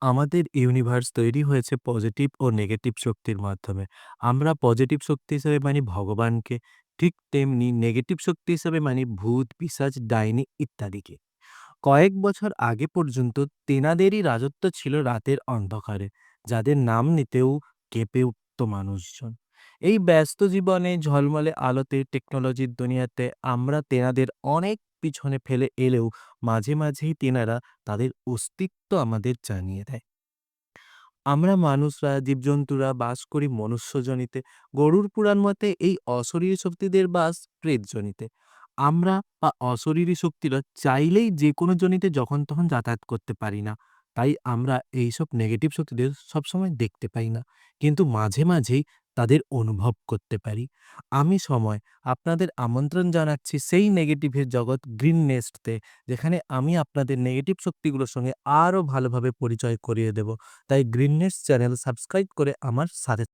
আমাদের ইউনিভার্স তৈরি হয়েছে পজিটিভ ও নেগেটিভ শক্তির মাধ্যমে। আমরা পজিটিভ শক্তি হিসেবে মানি ভগবানকে, ঠিক তেমনি নেগেটিভ শক্তি হিসেবে মানি ভূত, পিশাচ, ডাইনি ইত্যাদিকে। কয়েক বছর আগে পর্যন্ত তেনাদেরই রাজত্ব ছিল রাতের অন্ধকারে, যাদের নাম নিতেও কেঁপে উঠত মানুষজন। এই ব্যস্ত জীবনে ঝলমলে আলোতে টেকনোলজির দুনিয়াতে আমরা তেনাদের অনেক পিছনে ফেলে এলেও মাঝে মাঝেই তেনারা তাদের অস্তিত্ব আমাদের জানিয়ে দেয়। আমরা মানুষরা, জীবজন্তুরা বাস করি মনুষ্যজনিতে। গরুড় পুরাণ মতে এই অশরীরী শক্তিদের বাস প্রেতজনিতে। আমরা বা অশরীরী শক্তিরা চাইলেই যে কোনো জনিতে যখন তখন যাতায়াত করতে পারি না। তাই আমরা এইসব নেগেটিভ শক্তিদের সবসময় দেখতে পাই না। কিন্তু মাঝে মাঝেই তাদের অনুভব করতে পারি। আমি সময় আপনাদের আমন্ত্রণ জানাচ্ছি সেই নেগেটিভের জগৎ গ্রিন নেস্টতে, যেখানে আমি আপনাদের নেগেটিভ শক্তিগুলোর সঙ্গে আরও ভালোভাবে পরিচয় করিয়ে দেব। তাই গ্রিননেস চ্যানেল সাবস্ক্রাইব করে আমার সাথে